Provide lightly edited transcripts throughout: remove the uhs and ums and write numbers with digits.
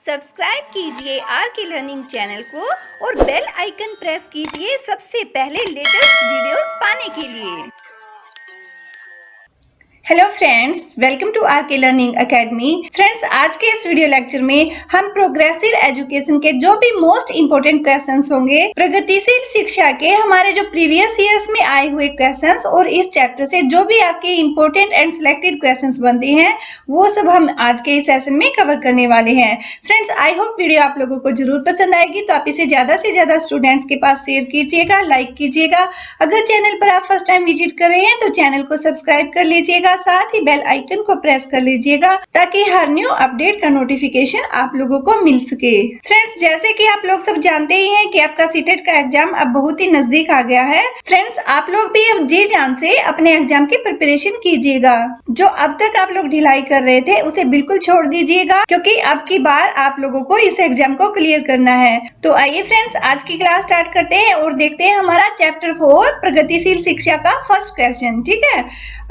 Subscribe कीजिए are K learning channel को और बेल आइकन प्रेस कीजिए सबसे पहले लेटेस्ट वीडियोस पाने के लिए। Hello friends, welcome to R K learning academy. Friends, आज के इस वीडियो लेक्चर में हम प्रोग्रेसिव एजुकेशन के जो भी मोस्ट इम्पोर्टेंट क्वेश्चंस होंगे, प्रगतिशील शिक्षा के हमारे जो प्रीवियस ईयर्स में आए हुए क्वेश्चंस और इस चैप्टर से जो भी आपके इम्पोर्टेंट एंड सिलेक्टेड क्वेश्चंस बनते हैं, वो सब हम आज के इस सेशन में कवर करने वाले हैं। फ्रेंड्स, आई होप वीडियो आप लोगों को जरूर पसंद आएगी, तो आप इसे ज्यादा से ज्यादा स्टूडेंट्स के पास शेयर कीजिएगा, लाइक कीजिएगा। अगर चैनल पर आप फर्स्ट टाइम विजिट कर रहे हैं तो चैनल को सब्सक्राइब कर लीजिएगा, साथ ही बेल आइकन को प्रेस कर लीजिएगा ताकि हर न्यू अपडेट का नोटिफिकेशन आप लोगों को मिल सके। फ्रेंड्स, जैसे कि आप लोग सब जानते ही हैं कि आपका सीटेट का एग्जाम अब बहुत ही नजदीक आ गया है। फ्रेंड्स, आप लोग भी अब जी जान से अपने एग्जाम की प्रिपरेशन कीजिएगा। जो अब तक आप लोग ढिलाई कर रहे थे उसे बिल्कुल छोड़ दीजिएगा, क्योंकि अब की बार आप लोगों को इस एग्जाम को क्लियर करना है। तो आइए फ्रेंड्स, आज की क्लास स्टार्ट करते हैं और देखते हैं हमारा चैप्टर 4 प्रगतिशील शिक्षा का फर्स्ट क्वेश्चन। ठीक है,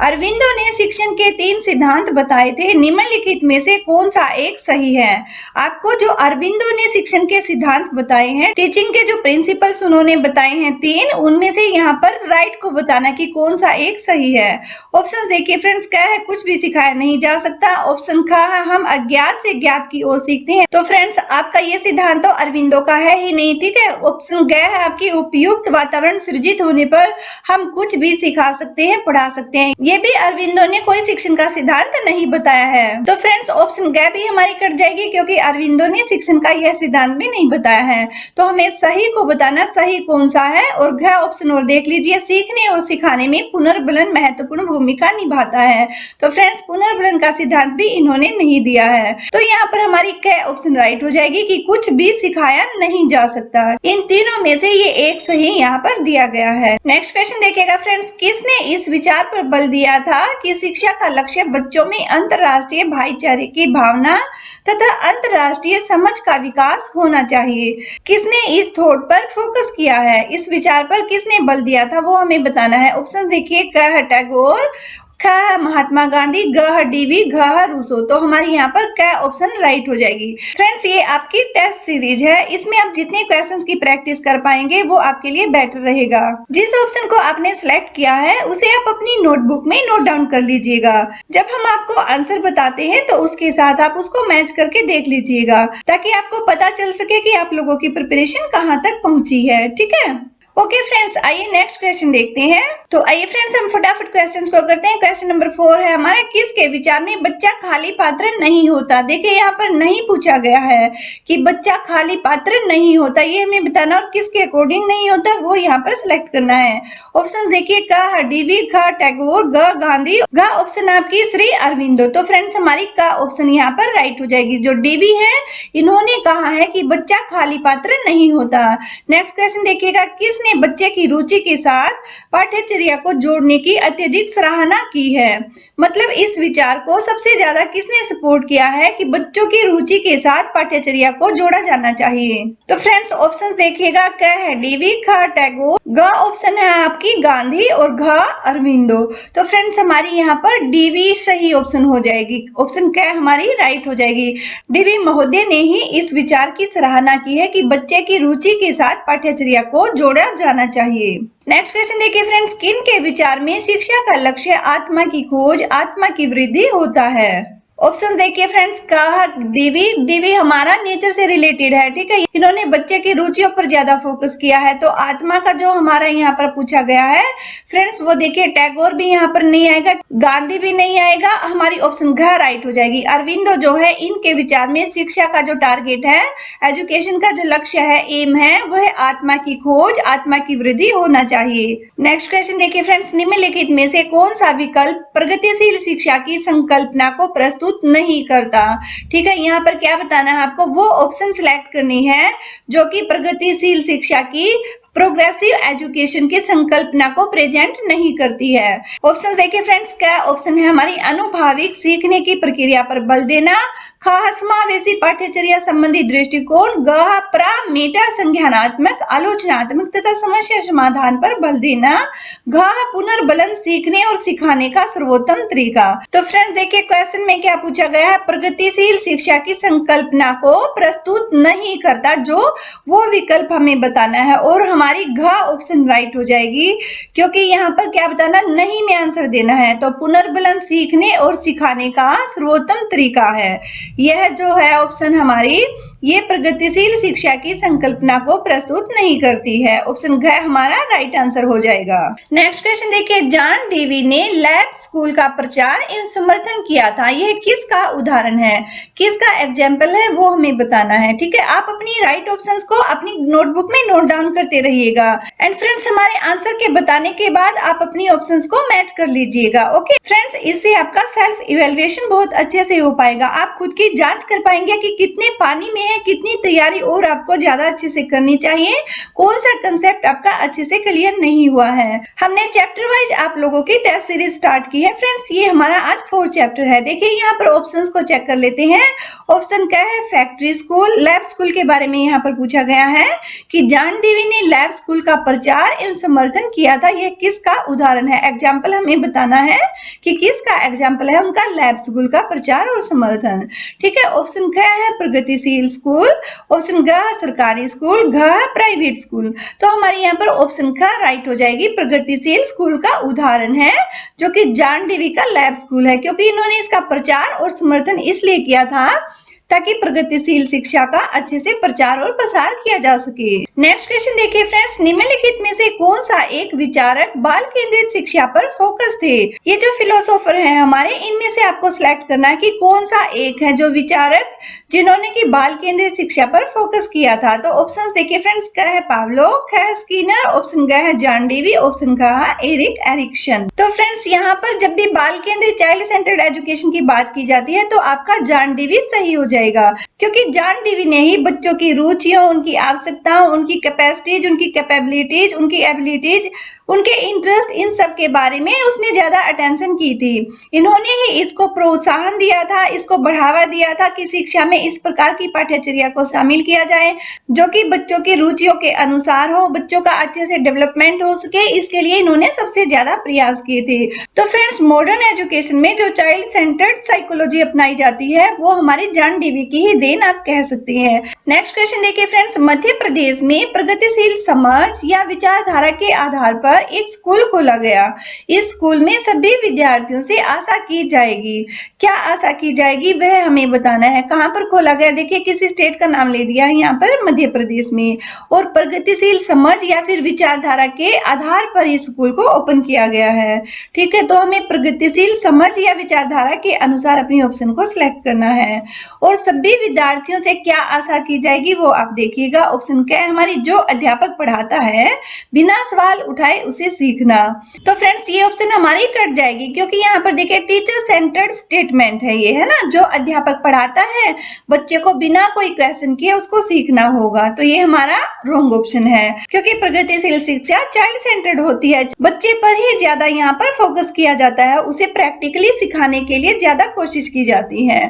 अरविंदो ने शिक्षण के 3 सिद्धांत बताए थे, निम्नलिखित में से कौन सा एक सही है? आपको जो अरविंदो ने शिक्षण के सिद्धांत बताए हैं, टीचिंग के जो प्रिंसिपल्स उन्होंने बताए हैं 3, उनमें से यहाँ पर राइट को बताना कि कौन सा एक सही है। ऑप्शन देखिए फ्रेंड्स, क्या है? कुछ भी सिखाया नहीं जा सकता। ऑप्शन ख है, हम अज्ञात से ज्ञात की ओर सीखते हैं। तो फ्रेंड्स, आपका ये सिद्धांत तो अरविंदो का है ही नहीं। ठीक है, ऑप्शन ग है, आपकी उपयुक्त वातावरण सृजित होने पर हम कुछ भी सिखा सकते हैं, पढ़ा सकते हैं। ये भी अरविंदो ने कोई शिक्षण का सिद्धांत नहीं बताया है। तो फ्रेंड्स, ऑप्शन ग भी हमारी कट जाएगी, क्योंकि अरविंदो ने शिक्षण का यह सिद्धांत भी नहीं बताया है। तो हमें सही को बताना, सही कौन सा है। और घ ऑप्शन और देख लीजिए, सीखने और सिखाने में पुनर्बलन महत्वपूर्ण भूमिका निभाता है। तो फ्रेंड्स, पुनर्बलन का सिद्धांत भी इन्होंने नहीं दिया है। तो यहाँ पर हमारी क ऑप्शन राइट हो जाएगी कि कुछ भी सिखाया नहीं जा सकता। इन तीनों में से ये एक सही यहाँ पर दिया गया है। नेक्स्ट क्वेश्चन देखिएगा फ्रेंड्स, किसने इस विचार पर बल दिया था कि शिक्षा का लक्ष्य बच्चों में अंतर्राष्ट्रीय भाईचारे की भावना तथा अंतर्राष्ट्रीय समझ का विकास होना चाहिए? किसने इस थॉट पर फोकस किया है? इस विचार पर किसने बल दिया था, वो हमें बताना है। ऑप्शन देखिए, क टैगोर, ख महात्मा गांधी, ग डीवी, घ रूसो। तो हमारी यहाँ पर क ऑप्शन राइट हो जाएगी। फ्रेंड्स, ये आपकी टेस्ट सीरीज है, इसमें आप जितने क्वेश्चंस की प्रैक्टिस कर पाएंगे वो आपके लिए बेटर रहेगा। जिस ऑप्शन को आपने सिलेक्ट किया है उसे आप अपनी नोटबुक में नोट डाउन कर लीजिएगा। जब हम आपको आंसर बताते हैं तो उसके साथ आप उसको मैच करके देख लीजिएगा, ताकि आपको पता चल सके कि आप लोगों की प्रिपरेशन कहाँ तक पहुंची है। ठीक है, ओके फ्रेंड्स, आइए नेक्स्ट क्वेश्चन देखते हैं। तो आइए फ्रेंड्स, हम फटाफट क्वेश्चंस को करते हैं। क्वेश्चन नंबर 4 है हमारा, किसके विचार में बच्चा खाली पात्र नहीं होता? देखिए, यहाँ पर नहीं पूछा गया है कि बच्चा खाली पात्र नहीं होता, ये हमें बताना, और किसके अकॉर्डिंग नहीं होता वो यहाँ पर सिलेक्ट करना है। ऑप्शन देखिए, क डीवी, ख टैगोर, ग गांधी, घ ऑप्शन आपकी श्री अरविंदो। तो फ्रेंड्स, हमारी क ऑप्शन यहाँ पर राइट हो जाएगी। जो डीवी है, इन्होंने कहा है कि बच्चा खाली पात्र नहीं होता। नेक्स्ट क्वेश्चन देखिएगा, किसने बच्चे की रुचि के साथ पाठ्यचर्या को जोड़ने की अत्यधिक सराहना की है? मतलब इस विचार को सबसे ज्यादा किसने सपोर्ट किया है कि बच्चों की रुचि के साथ पाठ्यचर्या को जोड़ा जाना चाहिए? तो फ्रेंड्स, ऑप्शंस देखिएगा, क है डीवी, ख टैगोर, ग ऑप्शन है आपकी गांधी और घ अरविंदो। तो फ्रेंड्स, हमारी यहाँ पर डीवी सही ऑप्शन हो जाएगी। ऑप्शन क हमारी राइट हो जाएगी। डीवी महोदय ने ही इस विचार की सराहना की है कि बच्चे की रुचि के साथ पाठ्यचर्या को जोड़ा जाना चाहिए। नेक्स्ट क्वेश्चन देखिए फ्रेंड्स, किन के विचार में शिक्षा का लक्ष्य आत्मा की खोज, आत्मा की वृद्धि होता है? ऑप्शन देखिए फ्रेंड्स, कहा डीवी हमारा नेचर से रिलेटेड है। ठीक है, इन्होंने बच्चे की रुचियों पर ज्यादा फोकस किया है। तो आत्मा का जो हमारा यहाँ पर पूछा गया है फ्रेंड्स, वो देखिए, टैगोर भी यहाँ पर नहीं आएगा, गांधी भी नहीं आएगा, हमारी ऑप्शन घ राइट हो जाएगी। अरविंदो जो है, इनके विचार में शिक्षा का जो टारगेट है, एजुकेशन का जो लक्ष्य है, एम है, वो है आत्मा की खोज, आत्मा की वृद्धि होना चाहिए। नेक्स्ट क्वेश्चन देखिए फ्रेंड्स, निम्नलिखित में से कौन सा विकल्प प्रगतिशील शिक्षा की संकल्पना को प्रस्तुत नहीं करता? ठीक है, यहाँ पर क्या बताना है आपको, वो ऑप्शन सिलेक्ट करनी है जो कि प्रगतिशील शिक्षा की प्रोग्रेसिव एजुकेशन की संकल्पना को प्रेजेंट नहीं करती है। ऑप्शन देखिए फ्रेंड्स, क्या ऑप्शन है हमारी अनुभाविक सीखने की प्रक्रिया पर बल देना, ख समावेशी पाठ्यचर्या संबंधी दृष्टिकोण, ग प्रा मेटा संज्ञानात्मक आलोचनात्मक तथा समस्या समाधान पर बल देना, घ पुनर्बलन सीखने और सिखाने का सर्वोत्तम तरीका। तो फ्रेंड्स देखिए क्वेश्चन में क्या पूछा गया है, प्रगतिशील शिक्षा की संकल्पना को प्रस्तुत नहीं करता, जो वो विकल्प हमें बताना है और हमारी घ ऑप्शन राइट हो जाएगी, क्योंकि यहाँ पर क्या बताना, नहीं में आंसर देना है। तो पुनर्बलन सीखने और सिखाने का सर्वोत्तम तरीका है, यह जो है ऑप्शन हमारी, ये प्रगतिशील शिक्षा की संकल्पना को प्रस्तुत नहीं करती है। ऑप्शन घ हमारा राइट आंसर हो जाएगा। नेक्स्ट क्वेश्चन देखिए, जॉन डेवी ने लैब स्कूल का प्रचार एवं समर्थन किया था, यह किसका उदाहरण है, किसका एग्जाम्पल है, वो हमें बताना है। ठीक है, आप अपनी राइट ऑप्शंस को अपनी नोटबुक में नोट डाउन करते रहिएगा। एंड फ्रेंड्स हमारे आंसर के बताने के बाद आप अपनी ऑप्शंस को मैच कर लीजिएगा। ओके फ्रेंड्स, इससे आपका सेल्फ इवेल्युएशन बहुत अच्छे से हो पाएगा, आप खुद की जांच कर पाएंगे कि कितने पानी में है, कितनी तैयारी और आपको ज्यादा अच्छे से करनी चाहिए, कौन सा कंसेप्ट आपका अच्छे से क्लियर नहीं हुआ है। हमने चैप्टर वाइज आप लोगों की टेस्ट सीरीज स्टार्ट की है फ्रेंड्स, ये हमारा आज 4th चैप्टर है। देखिए यहाँ पर ऑप्शंस को चेक कर लेते हैं। ऑप्शन क्या है, फैक्ट्री स्कूल, लैब स्कूल के बारे में यहाँ पर पूछा गया है कि जॉन डेवी ने लैब स्कूल का प्रचार एवं समर्थन किया था, यह किसका उदाहरण है, एग्जाम्पल हमें बताना है कि किसका एग्जाम्पल है उनका लैब स्कूल का प्रचार और समर्थन। ठीक है, ऑप्शन क्या है, प्रगतिशील स्कूल, ऑप्शन ग सरकारी स्कूल, घ प्राइवेट स्कूल। तो हमारे यहाँ पर ऑप्शन का राइट हो जाएगी, प्रगतिशील स्कूल का उदाहरण है जो कि जॉन डेवी का लैब स्कूल है, क्योंकि इन्होंने इसका प्रचार और समर्थन इसलिए किया था ताकि प्रगतिशील शिक्षा का अच्छे से प्रचार और प्रसार किया जा सके। नेक्स्ट क्वेश्चन देखिए फ्रेंड्स, निम्नलिखित में से कौन सा एक विचारक बाल केंद्रित शिक्षा पर फोकस थे, ये जो फिलोसोफर हैं हमारे, इनमें से आपको सिलेक्ट करना है कि कौन सा एक है जो विचारक जिन्होंने की बाल केंद्रित शिक्षा पर फोकस किया था। तो ऑप्शंस देखिए फ्रेंड्स, क्या है पावलो, क्या है स्किनर, ऑप्शन क्या है जॉन डेवी, ऑप्शन क्या है एरिक एरिक्सन। तो फ्रेंड्स यहाँ पर जब भी बाल केंद्रित चाइल्ड सेंटर्ड एजुकेशन की बात की जाती है तो आपका जॉन डेवी सही हो जाएगा, क्योंकि जॉन डेवी ने ही बच्चों की रुचियों, उनकी आवश्यकताओं, उनकी कैपेसिटीज, उनकी कैपेबिलिटीज, उनकी एबिलिटीज, उनके इंटरेस्ट, इन सब के बारे में उसने ज्यादा अटेंशन की थी। इन्होंने ही इसको प्रोत्साहन दिया था, इसको बढ़ावा दिया था कि शिक्षा में इस प्रकार की पाठ्यचर्या को शामिल किया जाए जो कि बच्चों की रुचियों के अनुसार हो, बच्चों का अच्छे से डेवलपमेंट हो सके, इसके लिए इन्होंने सबसे ज्यादा प्रयास किए थे। तो फ्रेंड्स मॉडर्न एजुकेशन में जो चाइल्ड सेंटर्ड साइकोलॉजी अपनाई जाती है वो हमारे जॉन डेवी की ही देन आप कह सकते हैं। नेक्स्ट क्वेश्चन देखिए फ्रेंड्स, मध्य प्रदेश में प्रगतिशील समझ या विचारधारा के आधार पर एक स्कूल खोला गया, इस स्कूल में सभी विद्यार्थियों से आशा की जाएगी, क्या आशा की जाएगी वह हमें बताना है। कहां पर खोला गया, देखिए किसी स्टेट का नाम ले दिया है यहाँ पर, मध्य प्रदेश में, और प्रगतिशील समझ या फिर विचारधारा के आधार पर इस स्कूल को ओपन किया गया है। ठीक है, तो हमें प्रगतिशील समझ या विचारधारा के अनुसार अपनी ऑप्शन को सिलेक्ट करना है। और सभी विद्यार्थियों से क्या आशा की जाएगी वो आप देखिएगा। ऑप्शन क्या है हमारी, जो अध्यापक पढ़ाता है बिना सवाल उठाए उसे सीखना। तो फ्रेंड्स ये ऑप्शन हमारी कट जाएगी, क्योंकि यहाँ पर देखिए टीचर सेंटर्ड स्टेटमेंट है ये, है ना, जो अध्यापक पढ़ाता है बच्चे को बिना कोई क्वेश्चन किए उसको सीखना होगा, तो ये हमारा रॉन्ग ऑप्शन है, क्योंकि प्रगतिशील शिक्षा चाइल्ड सेंटर्ड होती है, बच्चे पर ही ज्यादा यहाँ पर फोकस किया जाता है, उसे प्रैक्टिकली सिखाने के लिए ज्यादा कोशिश की जाती है।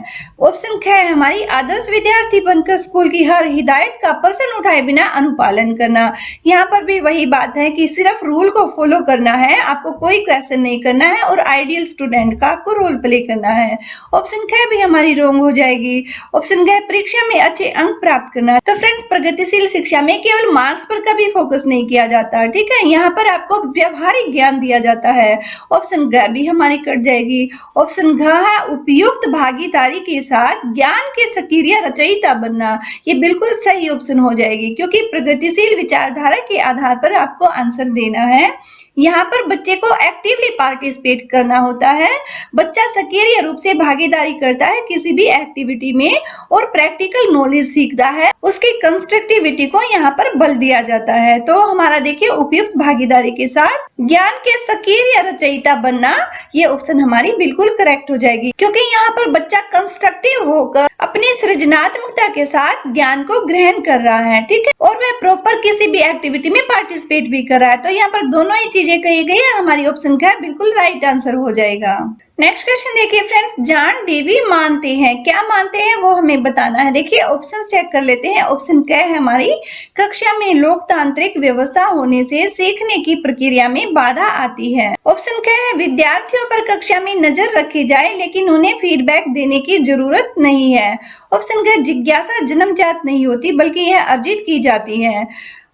ऑप्शन क्या है हमारी, आदर्श विद्यार्थी बनकर स्कूल की हर हिदायत का प्रश्न उठाए बिना अनुपालन करना। यहाँ पर भी वही बात है कि सिर्फ रूल को फॉलो करना है, आपको कोई क्वेश्चन नहीं करना है, और आइडियल स्टूडेंट का आपको रोल प्ले करना है। ऑप्शन क्या भी हमारी रॉन्ग हो जाएगी। ऑप्शन क्या, परीक्षा में अच्छे अंक प्राप्त करना। तो फ्रेंड्स प्रगतिशील शिक्षा में केवल मार्क्स पर कभी फोकस नहीं किया जाता, ठीक है, यहाँ पर आपको व्यवहारिक ज्ञान दिया जाता है। ऑप्शन ग भी हमारी कट जाएगी। ऑप्शन घ है उपयुक्त भागीदारी के साथ ज्ञान के सक्रिय रचयिता बनना, ये बिल्कुल सही ऑप्शन हो जाएगी, क्योंकि प्रगतिशील विचारधारा के आधार पर आपको आंसर देना है। यहाँ पर बच्चे को एक्टिवली पार्टिसिपेट करना होता है, बच्चा सक्रिय रूप से भागीदारी करता है किसी भी एक्टिविटी में और प्रैक्टिकल नॉलेज सीखता है, उसकी कंस्ट्रक्टिविटी को यहाँ पर बल दिया जाता है। तो हमारा देखिए उपयुक्त भागीदारी के साथ ज्ञान के सक्रिय रचयिता बनना, ये ऑप्शन हमारी बिल्कुल करेक्ट हो जाएगी, क्योंकि यहाँ पर बच्चा कंस्ट्रक्टिव होकर अपनी सृजनात्मक प्रमुखता के साथ ज्ञान को ग्रहण कर रहा है, ठीक है, और वह प्रॉपर किसी भी एक्टिविटी में पार्टिसिपेट भी कर रहा है। तो यहाँ पर दोनों ही चीजें कही गई है, हमारी ऑप्शन का बिल्कुल राइट आंसर हो जाएगा। नेक्स्ट क्वेश्चन देखिए फ्रेंड्स, जॉन डेवी मानते हैं, क्या मानते हैं वो हमें बताना है। देखिए ऑप्शन चेक कर लेते हैं। ऑप्शन क्या है हमारी, कक्षा में लोकतांत्रिक व्यवस्था होने से सीखने की प्रक्रिया में बाधा आती है। ऑप्शन क्या है, विद्यार्थियों पर कक्षा में नजर रखी जाए लेकिन उन्हें फीडबैक देने की जरूरत नहीं है। ऑप्शन क्या, जिज्ञासा जन्मजात नहीं होती बल्कि यह अर्जित की जाती है।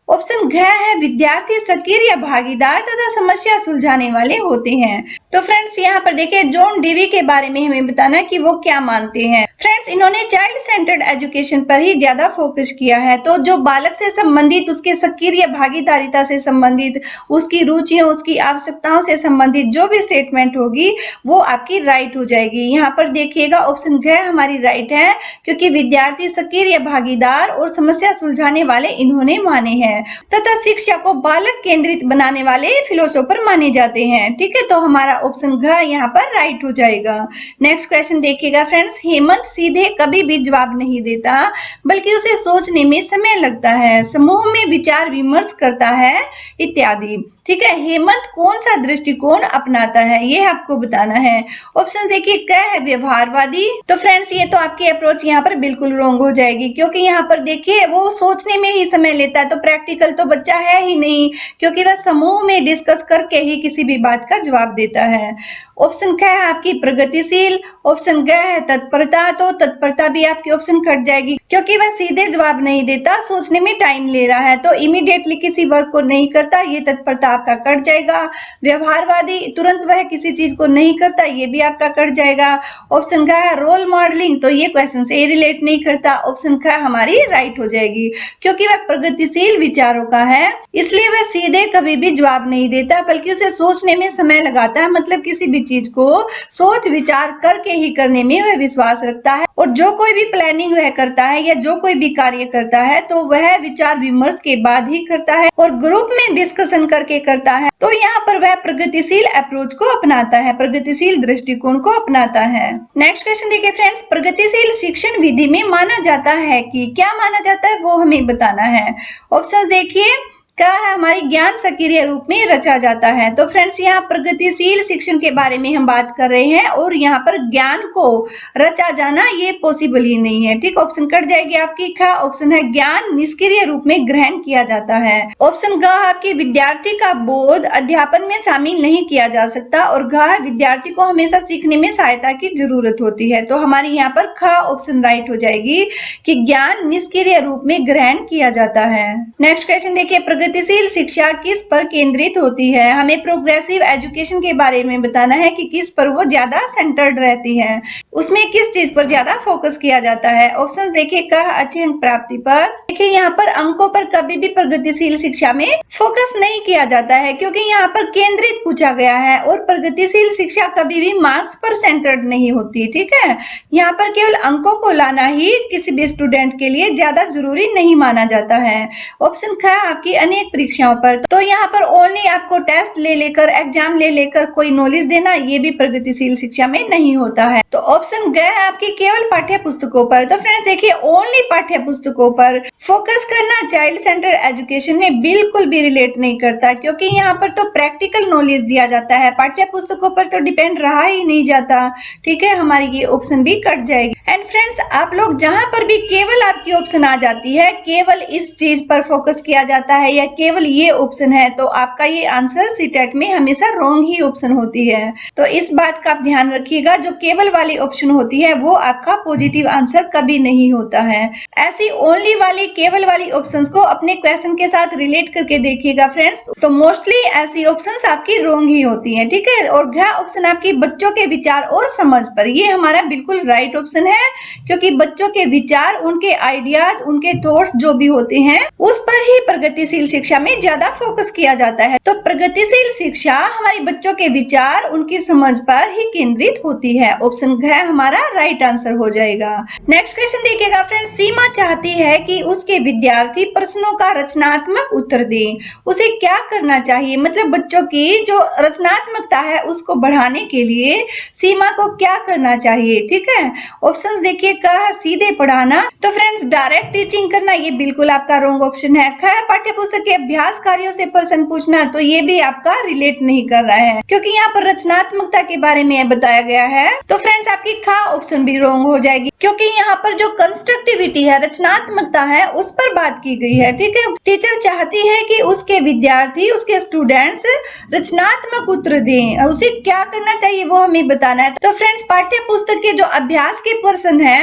ऑप्शन घ है, विद्यार्थी सक्रिय भागीदार तथा समस्या सुलझाने वाले होते हैं। तो फ्रेंड्स यहाँ पर देखिए जॉन डेवी के बारे में हमें बताना है कि वो क्या मानते हैं। फ्रेंड्स इन्होंने चाइल्ड सेंटर्ड एजुकेशन पर ही ज्यादा फोकस किया है। तो जो बालक से संबंधित, उसके सक्रिय भागीदारिता से संबंधित, उसकी रुचियों, उसकी आवश्यकताओं से संबंधित जो भी स्टेटमेंट होगी वो आपकी राइट हो जाएगी। यहाँ पर देखिएगा ऑप्शन घ हमारी राइट है, क्योंकि विद्यार्थी सक्रिय भागीदार और समस्या सुलझाने वाले इन्होंने माने हैं तथा शिक्षा को बालक केंद्रित बनाने वाले फिलोसोफर माने जाते हैं। ठीक है, तो हमारा ऑप्शन घ यहाँ पर राइट हो जाएगा। नेक्स्ट क्वेश्चन देखिएगा फ्रेंड्स, हेमंत सीधे कभी भी जवाब नहीं देता बल्कि उसे सोचने में समय लगता है, समूह में विचार विमर्श करता है इत्यादि। ठीक है, हेमंत कौन सा दृष्टिकोण अपनाता है ये आपको बताना है। ऑप्शन देखिए, क है व्यवहारवादी। तो फ्रेंड्स ये तो आपकी अप्रोच यहाँ पर बिल्कुल रॉन्ग हो जाएगी, क्योंकि यहाँ पर देखिए वो सोचने में ही समय लेता है, तो प्रैक्टिकल तो बच्चा है ही नहीं, क्योंकि वह समूह में डिस्कस करके ही किसी भी बात का जवाब देता है। ऑप्शन क्या है आपकी प्रगतिशील। ऑप्शन ग है तत्परता, तो तत्परता भी आपकी ऑप्शन कट जाएगी, क्योंकि वह सीधे जवाब नहीं देता, सोचने में टाइम ले रहा है, तो इमीडिएटली किसी वर्क को नहीं करता, ये तत्परता आपका कट जाएगा। व्यवहारवादी, तुरंत वह किसी चीज को नहीं करता, ये भी आपका कट जाएगा। ऑप्शन का है रोल मॉडलिंग, तो ये क्वेश्चन से रिलेट नहीं करता, ऑप्शन का हमारी राइट हो जाएगी, क्योंकि वह प्रगतिशील विचारों का है, इसलिए वह सीधे कभी भी जवाब नहीं देता बल्कि उसे सोचने में समय लगाता है, मतलब किसी भी चीज को सोच विचार करके ही करने में वह विश्वास रखता है, और जो कोई भी प्लानिंग वह करता है या जो कोई भी कार्य करता है तो वह विचार विमर्श के बाद ही करता है और ग्रुप में डिस्कशन करके करता है। तो यहाँ पर वह प्रगतिशील अप्रोच को अपनाता है, प्रगतिशील दृष्टिकोण को अपनाता है। नेक्स्ट क्वेश्चन देखिए फ्रेंड्स, प्रगतिशील शिक्षण विधि में माना जाता है कि, क्या माना जाता है वो हमें बताना है। ऑप्शन देखिए, क्या है हमारी ज्ञान सक्रिय रूप में रचा जाता है। तो फ्रेंड्स यहाँ प्रगतिशील शिक्षण के बारे में हम बात कर रहे हैं, और यहाँ पर ज्ञान को रचा जाना ये पॉसिबल ही नहीं है। ठीक, ऑप्शन कट जाएगी आपकी खा। ऑप्शन है ज्ञान निष्क्रिय रूप में ग्रहण किया जाता है। ऑप्शन ग आपकी विद्यार्थी का बोध अध्यापन में शामिल नहीं किया जा सकता, और घ विद्यार्थी को हमेशा सीखने में सहायता की जरूरत होती है। तो हमारी यहाँ पर ख ऑप्शन राइट हो जाएगी कि ज्ञान निष्क्रिय रूप में ग्रहण किया जाता है। नेक्स्ट क्वेश्चन देखिए, प्रगतिशील शिक्षा किस पर केंद्रित होती है। हमें प्रोग्रेसिव एजुकेशन के बारे में बताना है कि किस पर वो ज्यादा सेंटर्ड रहती है, उसमें किस चीज पर ज्यादा फोकस किया जाता है। ऑप्शंस देखिए, क अच्छे अंक प्राप्ति पर। देखिए यहाँ पर अंकों पर कभी भी प्रगतिशील शिक्षा में फोकस नहीं किया जाता है, क्योंकि यहाँ पर केंद्रित पूछा गया है, और प्रगतिशील शिक्षा कभी भी मार्क्स पर सेंटर्ड नहीं होती। ठीक है, यहाँ पर केवल अंकों को लाना ही किसी भी स्टूडेंट के लिए ज्यादा जरूरी नहीं माना जाता है। ऑप्शन ख आपकी अनेक परीक्षाओं पर, तो यहाँ पर ओनली आपको टेस्ट ले लेकर, एग्जाम ले लेकर कोई नॉलेज देना, ये भी प्रगतिशील शिक्षा में नहीं होता है। तो ऑप्शन ग है आपकी केवल पाठ्य पुस्तकों पर। तो फ्रेंड्स देखिए, ओनली पाठ्य पुस्तकों पर फोकस करना चाइल्ड सेंटर एजुकेशन में बिल्कुल भी रिलेट नहीं करता, क्योंकि यहाँ पर तो प्रैक्टिकल नॉलेज दिया जाता है, पाठ्य पुस्तकों पर तो डिपेंड रहा ही नहीं जाता। ठीक है, हमारी ये ऑप्शन भी कट जाएगी। एंड फ्रेंड्स आप लोग जहां पर भी केवल आपकी ऑप्शन आ जाती है, केवल इस चीज पर फोकस किया जाता है या केवल ये ऑप्शन है, तो आपका ये आंसर सीटेट में हमेशा रॉन्ग ही ऑप्शन होती है। तो इस बात का आप ध्यान रखिएगा, जो केवल वाली ऑप्शन होती है वो आपका पॉजिटिव आंसर कभी नहीं होता है। ऐसी ओनली वाली, केवल वाली ऑप्शंस को अपने क्वेश्चन के साथ रिलेट करके देखिएगा फ्रेंड्स, तो मोस्टली ऐसी ऑप्शंस आपकी रॉन्ग ही होती हैं। ठीक है, और घ ऑप्शन आपकी बच्चों के विचार और समझ पर, ये हमारा बिल्कुल राइट ऑप्शन है, क्योंकि बच्चों के विचार, उनके आइडियाज, उनके थॉट्स जो भी होते हैं उस पर ही प्रगतिशील शिक्षा में ज्यादा फोकस किया जाता है। तो प्रगतिशील शिक्षा हमारे बच्चों के विचार, उनकी समझ पर ही केंद्रित होती है। ऑप्शन घ हमारा राइट आंसर हो जाएगा। नेक्स्ट क्वेश्चन देखिएगा फ्रेंड्स, सीमा चाहती है कि उसके विद्यार्थी प्रश्नों का रचनात्मक उत्तर दें। उसे क्या करना चाहिए? मतलब बच्चों की जो रचनात्मकता है उसको बढ़ाने के लिए सीमा को क्या करना चाहिए? ठीक है, ऑप्शंस देखिए, क सीधे पढ़ाना, तो फ्रेंड्स डायरेक्ट टीचिंग करना, ये बिल्कुल आपका रॉन्ग ऑप्शन है। ख पाठ्य पुस्तक के अभ्यास कार्यों से प्रश्न पूछना, तो ये भी आपका रिलेट नहीं कर रहा है क्योंकि यहाँ पर रचनात्मकता के बारे में बताया गया है। तो फ्रेंड्स आपकी ख ऑप्शन भी रॉन्ग हो जाएगी क्योंकि यहाँ पर जो कंस्ट्रक्टिविटी है, रचनात्मकता है, उस पर बात की गई है। ठीक है, टीचर चाहती है कि उसके विद्यार्थी, उसके स्टूडेंट्स रचनात्मक उत्तर दें। उसे क्या करना चाहिए वो हमें बताना है। तो फ्रेंड्स पाठ्य पुस्तक के जो अभ्यास के प्रश्न है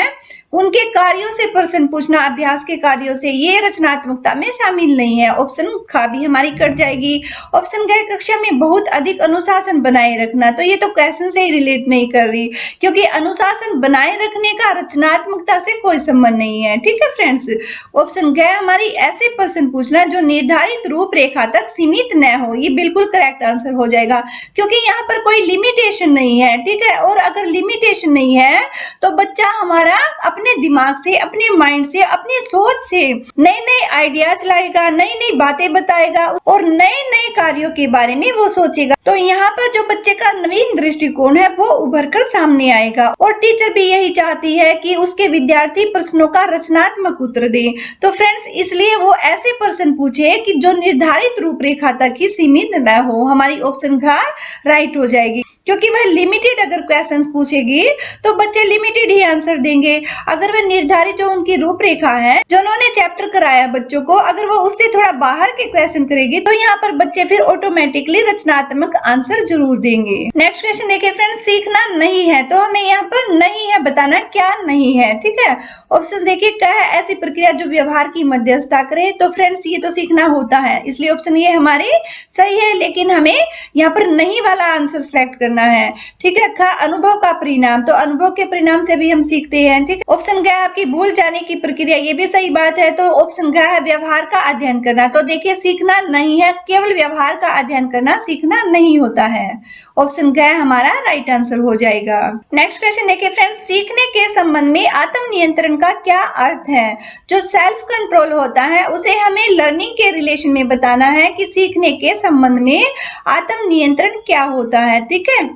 उनके कार्यों से प्रश्न पूछना, अभ्यास के कार्यों से, ये रचनात्मकता में शामिल नहीं है। ऑप्शन ख भी हमारी कट जाएगी। ऑप्शन ग कक्षा में बहुत अधिक अनुशासन बनाए रखना, तो ये तो क्वेश्चन से ही रिलेट नहीं कर रही क्योंकि अनुशासन बनाए रखने का रचनात्मकता से कोई संबंध नहीं है। ठीक है फ्रेंड्स, ऑप्शन ग हमारी ऐसे प्रश्न पूछना जो निर्धारित रूपरेखा तक सीमित न हो, ये बिल्कुल करेक्ट आंसर हो जाएगा क्योंकि यहाँ पर कोई लिमिटेशन नहीं है। ठीक है, और अगर लिमिटेशन नहीं है तो बच्चा हमारा अपने दिमाग से, अपने माइंड से, अपनी सोच से नए नए आइडियाज लाएगा, नई नई बातें बताएगा और नए नए कार्यों के बारे में वो सोचेगा। तो यहाँ पर जो बच्चे का नवीन दृष्टिकोण है वो उभर कर सामने आएगा और टीचर भी यही चाहती है कि उसके विद्यार्थी प्रश्नों का रचनात्मक उत्तर दें। तो फ्रेंड्स इसलिए वो ऐसे प्रश्न पूछे कि जो निर्धारित रूपरेखा तक ही सीमित न हो। हमारी ऑप्शन घ राइट हो जाएगी क्योंकि वह लिमिटेड अगर क्वेश्चंस पूछेगी तो बच्चे लिमिटेड ही आंसर देंगे। अगर वह निर्धारित जो उनकी रूपरेखा है, जो उन्होंने चैप्टर कराया बच्चों को, अगर वो उससे थोड़ा बाहर के क्वेश्चन करेगी तो यहाँ पर बच्चे फिर ऑटोमेटिकली रचनात्मक आंसर जरूर देंगे। नेक्स्ट क्वेश्चन देखिए फ्रेंड्स, सीखना नहीं है, तो हमें यहाँ पर नहीं है बताना क्या नहीं है। ठीक है, ऑप्शन देखिए, क्या है ऐसी प्रक्रिया जो व्यवहार की मध्यस्थता करे, तो फ्रेंड्स ये तो सीखना होता है, इसलिए ऑप्शन ये हमारे सही है, लेकिन हमें यहाँ पर नहीं वाला आंसर सेलेक्ट करना है। ठीक है, ख अनुभव का परिणाम, तो अनुभव के परिणाम से भी हम सीखते हैं। ठीक, ऑप्शन ग आपकी भूल जाने की प्रक्रिया, ये भी सही बात है, तो ऑप्शन ग है व्यवहार का अध्ययन करना। तो देखिए सीखना नहीं है, केवल व्यवहार का अध्ययन करना सीखना नहीं होता है। ऑप्शन ग हमारा राइट आंसर हो जाएगा। नेक्स्ट क्वेश्चन देखिए फ्रेंड्स, सीखने के संबंध में आत्म नियंत्रण का क्या अर्थ है? जो सेल्फ कंट्रोल होता है उसे हमें लर्निंग के रिलेशन में बताना है कि सीखने के संबंध में आत्म नियंत्रण क्या होता है। ठीक है,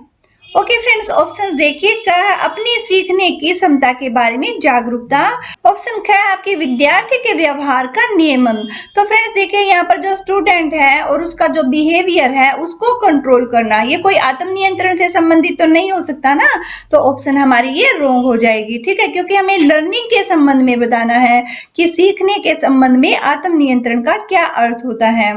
ओके फ्रेंड्स, ऑप्शन देखिए, क अपनी सीखने की क्षमता के बारे में जागरूकता। ऑप्शन ख आपके विद्यार्थी के व्यवहार का नियमन। तो फ्रेंड्स देखिए यहाँ पर जो स्टूडेंट है और उसका जो बिहेवियर है उसको कंट्रोल करना, ये कोई आत्म नियंत्रण से संबंधित तो नहीं हो सकता ना, तो ऑप्शन हमारी ये रॉन्ग हो जाएगी। ठीक है, क्योंकि हमें लर्निंग के संबंध में बताना है कि सीखने के संबंध में आत्म नियंत्रण का क्या अर्थ होता है।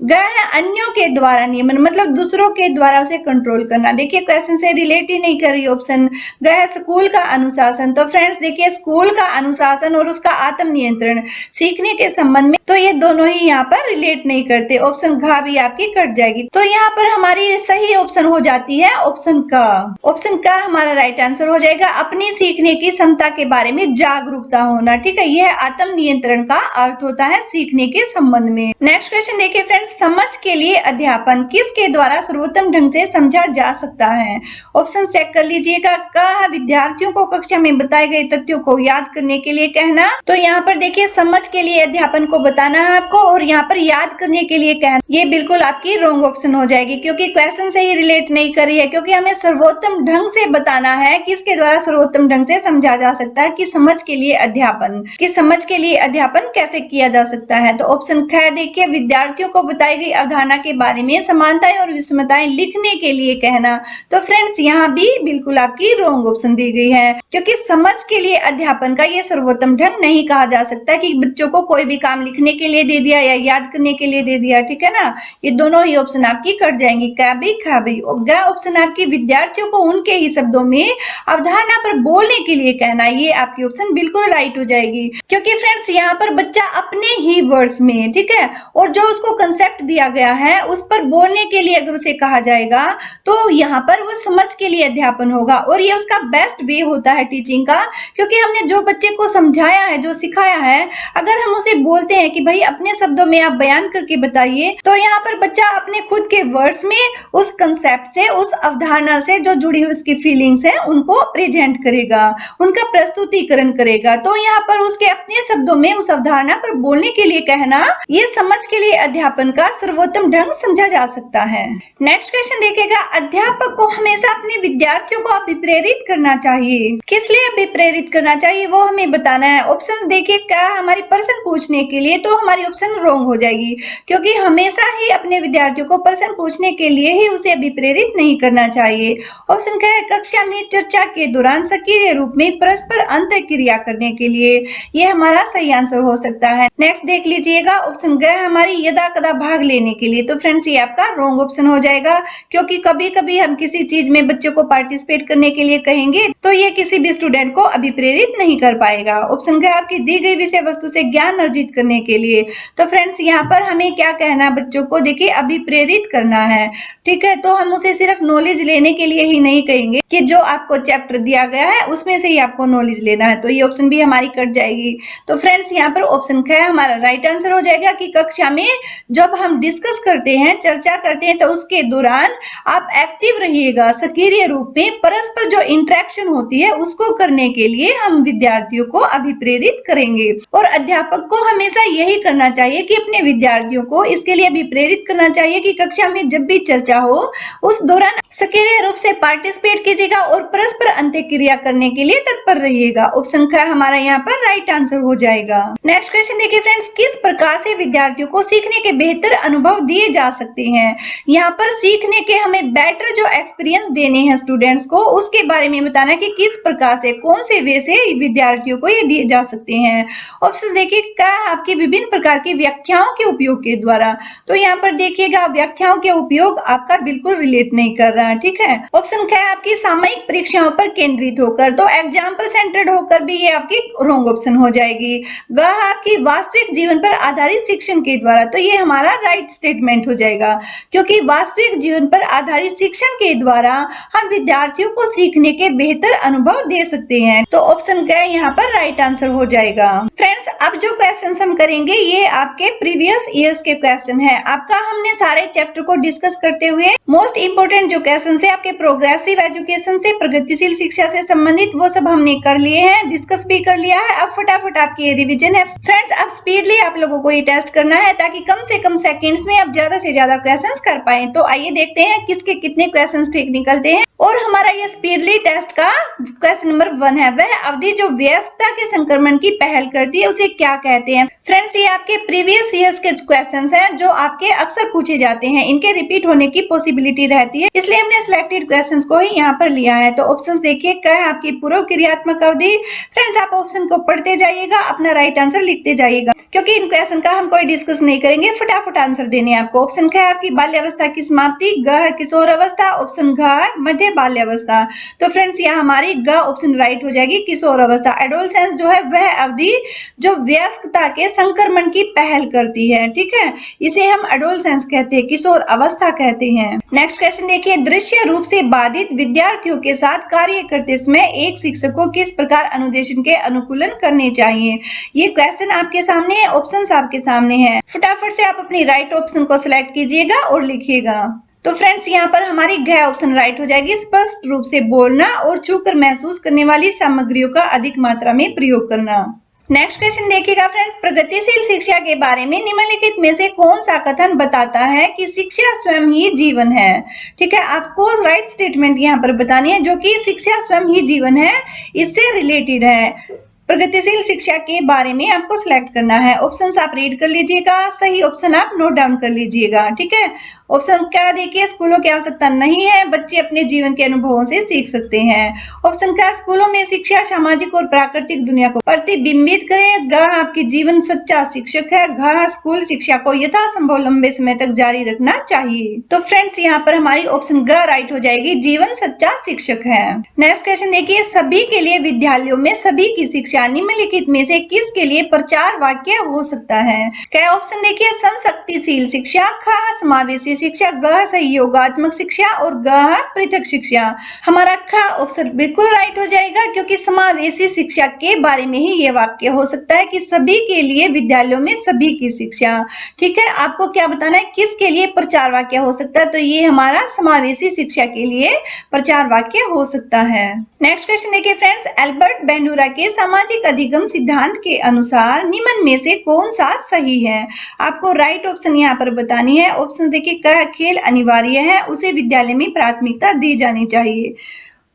ग है अन्यों के द्वारा नियमन, मतलब दूसरों के द्वारा उसे कंट्रोल करना। देखिए क्वेश्चन से रिलेट ही नहीं कर रही ऑप्शन। ग है स्कूल का अनुशासन, तो फ्रेंड्स देखिए स्कूल का अनुशासन और उसका आत्म नियंत्रण सीखने के संबंध में, तो ये दोनों ही यहाँ पर रिलेट नहीं करते। ऑप्शन घ भी आपकी कट जाएगी, तो यहाँ पर हमारी सही ऑप्शन हो जाती है ऑप्शन क। ऑप्शन क हमारा राइट आंसर हो जाएगा। अपनी सीखने की क्षमता के बारे में जागरूकता होना। ठीक है, यह आत्म नियंत्रण का अर्थ होता है सीखने के संबंध में। नेक्स्ट क्वेश्चन देखिए फ्रेंड्स, समझ के लिए अध्यापन किसके द्वारा सर्वोत्तम ढंग से समझा जा सकता है? ऑप्शन चेक कर लीजिएगा। क विद्यार्थियों को कक्षा में बताए गए तथ्यों को याद करने के लिए कहना, तो यहाँ पर देखिए समझ के लिए अध्यापन को बताना है आपको और यहाँ पर याद करने के लिए कहना, ये बिल्कुल आपकी रॉन्ग ऑप्शन हो जाएगी क्योंकि क्वेश्चन से ही रिलेट नहीं कर रही है। क्योंकि हमें सर्वोत्तम ढंग से बताना है किसके द्वारा सर्वोत्तम ढंग से समझा जा सकता है कि समझ के लिए अध्यापन, कि समझ के लिए अध्यापन कैसे किया जा सकता है। तो ऑप्शन ख देखिए, विद्यार्थियों को बताई गई अवधारणा के बारे में समानताएं और विषमताएं लिखने के लिए कहना। तो फ्रेंड्स यहाँ भी बिल्कुल आपकी रॉन्ग ऑप्शन दी गई है क्योंकि समझ के लिए अध्यापन का ये सर्वोत्तम ढंग नहीं कहा जा सकता कि बच्चों को कोई भी काम लिखने के लिए दे दिया या याद करने के लिए दे दिया। ठीक है ना, ये दोनों ही ऑप्शन आपकी कट जाएंगी, क भी ख भी। ग ऑप्शन आपकी विद्यार्थियों को उनके ही शब्दों में अवधारणा पर बोलने के लिए कहना, ये आपकी ऑप्शन बिल्कुल राइट हो जाएगी क्योंकि फ्रेंड्स यहाँ पर बच्चा अपने ही वर्ड्स में, ठीक है, और जो उसको कंसेप्ट कंसेप्ट दिया गया है उस पर बोलने के लिए अगर उसे कहा जाएगा तो यहाँ पर वो समझ के लिए अध्यापन होगा और ये उसका बेस्ट वे होता है टीचिंग का, क्योंकि हमने जो बच्चे को समझाया है, जो सिखाया है, अगर हम उसे बोलते हैं कि भाई अपने शब्दों में आप बयान करके बताइए, तो यहाँ पर बच्चा अपने खुद के वर्ड्स में उस कंसेप्ट से, उस अवधारणा से जो जुड़ी हुई उसकी फीलिंग्स है उनको प्रेजेंट करेगा, उनका प्रस्तुतिकरण करेगा। तो यहाँ पर उसके अपने शब्दों में उस अवधारणा पर बोलने के लिए कहना, ये समझ के लिए अध्यापन का सर्वोत्तम ढंग समझा जा सकता है। नेक्स्ट क्वेश्चन देखिएगा, अध्यापक को हमेशा अपने विद्यार्थियों को अभिप्रेरित करना चाहिए। किस लिए अभिप्रेरित करना चाहिए वो हमें बताना है। ऑप्शन देखिए, क्या हमारी प्रश्न पूछने के लिए, तो हमारी ऑप्शन रॉन्ग हो जाएगी, क्योंकि हमेशा ही अपने विद्यार्थियों को प्रश्न पूछने के लिए ही उसे अभिप्रेरित नहीं करना चाहिए। ऑप्शन क्या है, कक्षा में चर्चा के दौरान सक्रिय रूप में परस्पर अंतःक्रिया करने के लिए, ये हमारा सही आंसर हो सकता है। नेक्स्ट देख लीजिएगा, ऑप्शन ग हमारी यदा कदा भाग लेने के लिए, तो फ्रेंड्स ये आपका रॉन्ग ऑप्शन हो जाएगा, क्योंकि कभी कभी हम किसी चीज में बच्चों को पार्टिसिपेट करने के लिए कहेंगे तो ये किसी भी स्टूडेंट को अभिप्रेरित नहीं कर पाएगा। ऑप्शन ग आपकी दी गई विषय वस्तु से ज्ञान अर्जित करने के लिए, तो फ्रेंड्स यहाँ पर हमें क्या कहना है बच्चों को, देखिए अभिप्रेरित करना है, ठीक है। तो हम उसे सिर्फ नॉलेज लेने के लिए ही नहीं कहेंगे कि जो आपको चैप्टर दिया गया है उसमें से ही आपको नॉलेज लेना है, तो ये ऑप्शन भी हमारी कट जाएगी। तो फ्रेंड्स यहाँ पर ऑप्शन ख हमारा राइट आंसर हो जाएगा कि कक्षा में जब हम डिस्कस करते हैं, चर्चा करते हैं, तो उसके दौरान आप एक्टिव रहिएगा, सक्रिय रूप में परस्पर जो इंटरेक्शन होती है उसको करने के लिए हम विद्यार्थियों को अभिप्रेरित करेंगे। और अध्यापक को हमेशा यही करना चाहिए कि अपने विद्यार्थियों को इसके लिए अभिप्रेरित करना चाहिए कि कक्षा में जब भी चर्चा हो उस दौरान सक्रिय रूप से पार्टिसिपेट कीजिएगा और परस्पर अंतःक्रिया करने के लिए तत्पर रहिएगा। ऑप्शन ख हमारा यहाँ पर राइट आंसर हो जाएगा। नेक्स्ट क्वेश्चन देखिए फ्रेंड्स, किस प्रकार से विद्यार्थियों को सीखने के बेहतर अनुभव दिए जा सकते हैं। यहाँ पर सीखने के हमें बेटर जो एक्सपीरियंस देने हैं स्टूडेंट्स को, उसके बारे में बताना है कि किस प्रकार से, कौन से वे से विद्यार्थियों को ये दिए जा सकते हैं। ऑप्शन देखिए, क्या आपकी विभिन्न प्रकार की व्याख्याओं के उपयोग के द्वारा, तो यहाँ पर देखिएगा व्याख्याओं के उपयोग आपका बिल्कुल रिलेट नहीं कर रहा है, ठीक है। ऑप्शन क्या है, आपकी सामयिक परीक्षाओं पर केंद्रित होकर, तो एग्जाम्पल सेंटर्ड होकर भी ये आपकी रॉन्ग ऑप्शन हो जाएगी। ग आपकी वास्तविक जीवन पर आधारित शिक्षण के द्वारा, तो ये हमारा राइट स्टेटमेंट हो जाएगा, क्योंकि वास्तविक जीवन पर आधारित शिक्षण के द्वारा हम विद्यार्थियों को सीखने के बेहतर अनुभव दे सकते हैं। तो ऑप्शन क्या है यहाँ पर राइट आंसर हो जाएगा। फ्रेंड्स अब जो क्वेश्चन हम करेंगे ये आपके प्रीवियस ईयर्स के क्वेश्चन है। आपका हमने सारे चैप्टर को डिस्कस करते हुए मोस्ट इंपोर्टेंट जो क्वेश्चन है आपके प्रोग्रेसिव एजुकेशन से, प्रगतिशील शिक्षा से संबंधित, वो सब हमने कर लिए हैं, डिस्कस भी कर लिया है। अब फटाफट आपकी ये रिवीजन है फ्रेंड्स। अब स्पीडली आप लोगों को ये टेस्ट करना है ताकि कम से कम सेकंड्स में आप ज्यादा से ज्यादा क्वेश्चंस कर पाए। तो आइए देखते हैं किसके कितने क्वेश्चंस ठीक निकलते हैं। और हमारा ये स्पीडली टेस्ट का क्वेश्चन नंबर 1 है, वह अवधि जो वयस्कता के संक्रमण की पहल करती है उसे क्या कहते हैं। फ्रेंड्स ये आपके प्रीवियस ईयर्स के क्वेश्चंस हैं जो आपके अक्सर पूछे जाते हैं, इनके रिपीट होने की पॉसिबिलिटी रहती है, इसलिए हमने सिलेक्टेड क्वेश्चंस को ही यहाँ पर लिया है। तो ऑप्शंस देखिए, क्या है आपकी पूर्व क्रियात्मक अवधि। फ्रेंड्स आप ऑप्शन को पढ़ते जाइएगा, अपना राइट आंसर लिखते जाइएगा, क्योंकि इन क्वेश्चन का हम कोई डिस्कस नहीं करेंगे, फटाफट आंसर देने हैं आपको। ऑप्शन क्या है आपकी बाल्यावस्था की समाप्ति, ग है किशोर अवस्था, ऑप्शन घ है मध्य बाल्यावस्था। तो फ्रेंड्स यहाँ हमारी ग ऑप्शन राइट हो जाएगी, किशोर अवस्था। एडोलसेंस जो है वह अवधि जो वयस्कता के संक्रमण की पहल करती है, ठीक है, इसे हम एडोलसेंस कहते हैं, किशोर अवस्था कहते हैं। नेक्स्ट क्वेश्चन देखिए, दृश्य रूप से बाधित विद्यार्थियों के साथ कार्य करते समय एक शिक्षक को किस प्रकार अनुदेशन के अनुकूलन करने चाहिए। ये क्वेश्चन आपके सामने है, ऑप्शंस आपके सामने हैं, फटाफट से आप अपनी राइट ऑप्शन को सिलेक्ट कीजिएगा और लिखिएगा। तो फ्रेंड्स यहाँ पर हमारी घ ऑप्शन राइट हो जाएगी, स्पष्ट रूप से बोलना और छूकर महसूस करने वाली सामग्रियों का अधिक मात्रा में प्रयोग करना। नेक्स्ट क्वेश्चन देखिएगा फ्रेंड्स, प्रगतिशील शिक्षा के बारे में निम्नलिखित में से कौन सा कथन बताता है कि शिक्षा स्वयं ही जीवन है। ठीक है, आपको राइट स्टेटमेंट यहाँ पर बतानी है जो कि शिक्षा स्वयं ही जीवन है, इससे रिलेटेड है। प्रगतिशील शिक्षा के बारे में आपको सिलेक्ट करना है। ऑप्शंस आप रीड कर लीजिएगा, सही ऑप्शन आप नोट डाउन कर लीजिएगा, ठीक है। ऑप्शन क्या देखिए, स्कूलों की आवश्यकता नहीं है, बच्चे अपने जीवन के अनुभवों से सीख सकते हैं। ऑप्शन क्या, स्कूलों में शिक्षा सामाजिक और प्राकृतिक दुनिया को प्रतिबिंबित करे। ग आपकी जीवन सच्चा शिक्षक है। घ स्कूल शिक्षा को यथासंभव लंबे समय तक जारी रखना चाहिए। तो फ्रेंड्स यहाँ पर हमारी ऑप्शन ग राइट हो जाएगी, जीवन सच्चा शिक्षक है। नेक्स्ट क्वेश्चन देखिए, सभी के लिए विद्यालयों में सभी की शिक्षा शिक्षा निम्नलिखित में से किसके लिए प्रचार वाक्य हो सकता है? क्या ऑप्शन देखिए, संशक्तिशील शिक्षा, ख समावेशी शिक्षा, ग सहयोगात्मक शिक्षा और ग पृथक शिक्षा। हमारा ख ऑप्शन बिल्कुल राइट हो जाएगा, क्योंकि समावेशी शिक्षा के बारे में ही ये वाक्य हो सकता है कि सभी के लिए विद्यालयों में सभी की शिक्षा। ठीक है, आपको क्या बताना है किसके लिए प्रचार वाक्य हो सकता है? तो ये हमारा समावेशी शिक्षा के लिए प्रचार वाक्य हो सकता है। नेक्स्ट क्वेश्चन देखिए फ्रेंड्स, एल्बर्ट बेंडूरा के सामाजिक अधिगम सिद्धांत के अनुसार निम्न में से कौन सा सही है? आपको राइट ऑप्शन यहाँ पर बतानी है। ऑप्शन देखिए, क खेल अनिवार्य है, उसे विद्यालय में प्राथमिकता दी जानी चाहिए।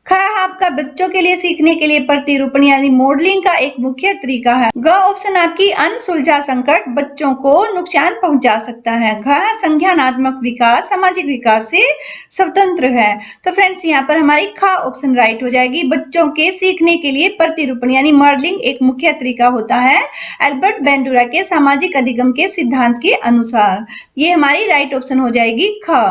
ख आपका बच्चों के लिए सीखने के लिए प्रतिरूपण यानी मॉडलिंग का एक मुख्य तरीका है। ग ऑप्शन आपकी अनसुलझा संकट बच्चों को नुकसान पहुंचा सकता है। घ संज्ञानात्मक विकास सामाजिक विकास से स्वतंत्र है। तो फ्रेंड्स यहाँ पर हमारी ख ऑप्शन राइट हो जाएगी। बच्चों के सीखने के लिए प्रतिरूपण यानी मॉडलिंग एक मुख्य तरीका होता है एल्बर्ट बेंडूरा के सामाजिक अधिगम के सिद्धांत के अनुसार। ये हमारी राइट ऑप्शन हो जाएगी ख।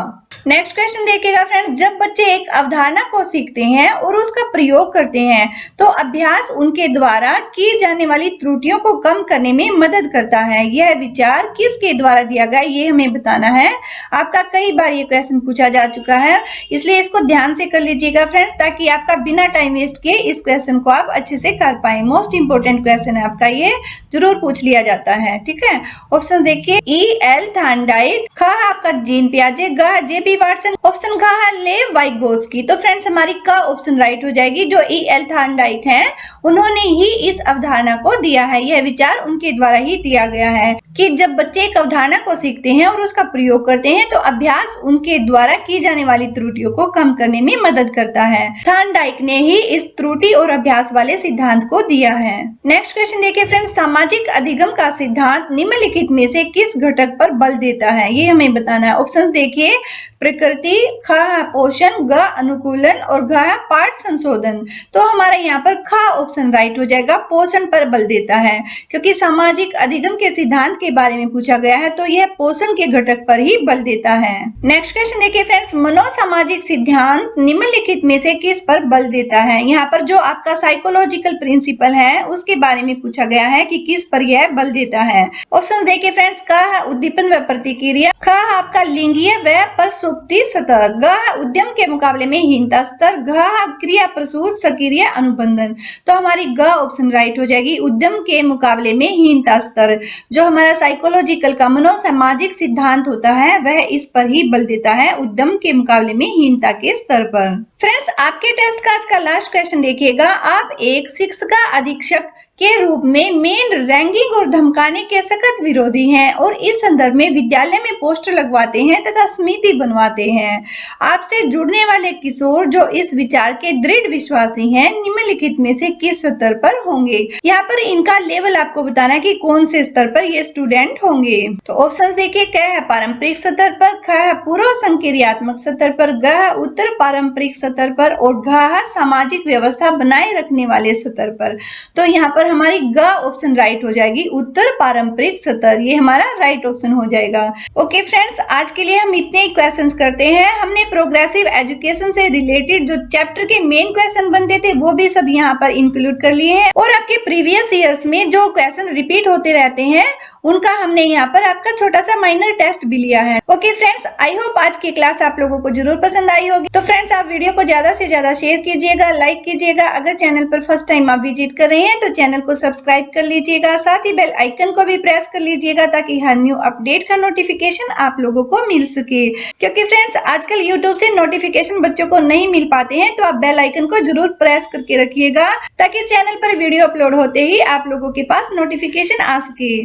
नेक्स्ट क्वेश्चन देखिएगा फ्रेंड्स, जब बच्चे एक अवधारणा को सीखते हैं और उसका प्रयोग करते हैं तो अभ्यास उनके द्वारा की जाने वाली त्रुटियों को कम करने में मदद करता है। यह विचार किसके द्वारा दिया गया ये हमें बताना है। आपका कई बार ये क्वेश्चन पूछा जा चुका है, इसलिए इसको ध्यान से कर लीजिएगा फ्रेंड्स, ताकि आपका बिना टाइम वेस्ट किए इस क्वेश्चन को आप अच्छे से कर पाए। मोस्ट इंपोर्टेंट क्वेश्चन है आपका, ये जरूर पूछ लिया जाता है। ठीक है, ऑप्शन देखिए, E.L. थार्नडाइक, ख आपका जीन पियाजे, ग जे.बी. वाटसन, ऑप्शन घ है लेव वाइगोत्स्की। तो फ्रेंड्स हमारी क ऑप्शन राइट हो जाएगी। जो E.L. थार्नडाइक हैं उन्होंने ही इस अवधारणा को दिया है। यह विचार उनके द्वारा ही दिया गया है कि जब बच्चे एक अवधारणा को सीखते हैं और उसका प्रयोग करते हैं तो अभ्यास उनके द्वारा की जाने वाली त्रुटियों को कम करने में मदद करता है। थार्नडाइक ने ही इस त्रुटि और अभ्यास वाले सिद्धांत को दिया है। नेक्स्ट क्वेश्चन देखिए फ्रेंड्स, सामाजिक अधिगम का सिद्धांत निम्नलिखित में से किस घटक पर बल देता है? ये हमें बताना है। ऑप्शन देखिए, प्रकृति, ख पोषण, ग अनुकूलन और घ पाठ संशोधन। तो हमारा यहाँ पर ख ऑप्शन राइट हो जाएगा, पोषण पर बल देता है, क्योंकि सामाजिक अधिगम के सिद्धांत के बारे में पूछा गया है तो यह पोषण के घटक पर ही बल देता है। नेक्स्ट क्वेश्चन देखिए फ्रेंड्स, मनोसामाजिक सिद्धांत निम्नलिखित में से किस पर बल देता है? यहाँ पर जो आपका साइकोलॉजिकल प्रिंसिपल है उसके बारे में पूछा गया है कि किस पर यह बल देता है। ऑप्शन देखिए फ्रेंड्स, क उद्दीपन व प्रतिक्रिया, ख आपका लिंगीय व प्रसुप्ति सतह, ग उद्यम के मुकाबले में हीनता स्तर, घ क्रिया प्रसूत सक्रिय अनुबंधन। तो हमारी ग ऑप्शन राइट हो जाएगी, उद्यम के मुकाबले में हीनता स्तर। जो हमारा साइकोलॉजिकल का मनोसामाजिक सिद्धांत होता है वह इस पर ही बल देता है, उद्यम के मुकाबले में हीनता के स्तर पर। फ्रेंड्स आपके टेस्ट का आज का लास्ट क्वेश्चन देखिएगा, आप एक शिक्षिका अधीक्षक के रूप में मेन रैंगिंग और धमकाने के सख्त विरोधी हैं और इस संदर्भ में विद्यालय में पोस्टर लगवाते हैं तथा समिति बनवाते हैं। आपसे जुड़ने वाले किशोर जो इस विचार के दृढ़ विश्वासी हैं निम्नलिखित में से किस स्तर पर होंगे? यहाँ पर इनका लेवल आपको बताना है कि कौन से स्तर पर ये स्टूडेंट होंगे। तो ऑप्शंस देखिए, क है पारंपरिक स्तर पर, ख है पूर्व संक्रियात्मक स्तर पर, ग है उत्तर पारंपरिक स्तर पर और घ है सामाजिक व्यवस्था बनाए रखने वाले स्तर पर। तो यहाँ पर हमारी ग ऑप्शन राइट हो जाएगी, उत्तर पारंपरिक स्तर। ये हमारा राइट ऑप्शन हो जाएगा। ओके फ्रेंड्स, आज के लिए हम इतने ही क्वेश्चंस करते हैं। हमने प्रोग्रेसिव एजुकेशन से रिलेटेड जो चैप्टर के मेन क्वेश्चन बनते थे वो भी सब यहाँ पर इंक्लूड कर लिए हैं और आपके प्रीवियस ईयर्स में जो क्वेश्चन रिपीट होते रहते हैं उनका हमने यहाँ पर आपका छोटा सा माइनर टेस्ट भी लिया है। ओके फ्रेंड्स, आई होप आज की क्लास आप लोगों को जरूर पसंद आई होगी। तो फ्रेंड्स आप वीडियो को ज्यादा से ज्यादा शेयर कीजिएगा, लाइक कीजिएगा। अगर चैनल पर फर्स्ट टाइम आप विजिट कर रहे हैं तो चैनल को सब्सक्राइब कर लीजिएगा, साथ ही बेल आइकन को भी प्रेस कर लीजिएगा ताकि हर न्यू अपडेट का नोटिफिकेशन आप लोगों को मिल सके। क्योंकि फ्रेंड्स आजकल यूट्यूब से नोटिफिकेशन बच्चों को नहीं मिल पाते हैं, तो आप बेल आइकन को जरूर प्रेस करके रखिएगा ताकि चैनल पर वीडियो अपलोड होते ही आप लोगों के पास नोटिफिकेशन आ सके।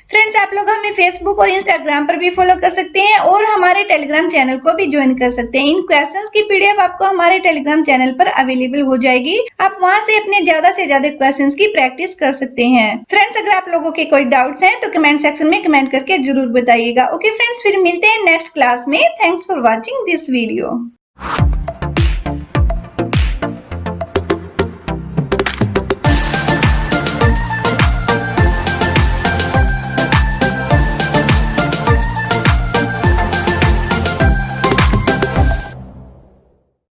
फ्रेंड्स आप लोग हमें फेसबुक और इंस्टाग्राम पर भी फॉलो कर सकते हैं और हमारे टेलीग्राम चैनल को भी ज्वाइन कर सकते हैं। इन क्वेश्चंस की पीडीएफ आपको हमारे टेलीग्राम चैनल पर अवेलेबल हो जाएगी। आप वहां से अपने ज्यादा से ज्यादा क्वेश्चंस की प्रैक्टिस कर सकते हैं। फ्रेंड्स अगर आप लोगों के कोई डाउट्स हैं तो कमेंट सेक्शन में कमेंट करके जरूर बताइएगा। ओके फ्रेंड्स, फिर मिलते हैं नेक्स्ट क्लास में। Thanks for watching this video.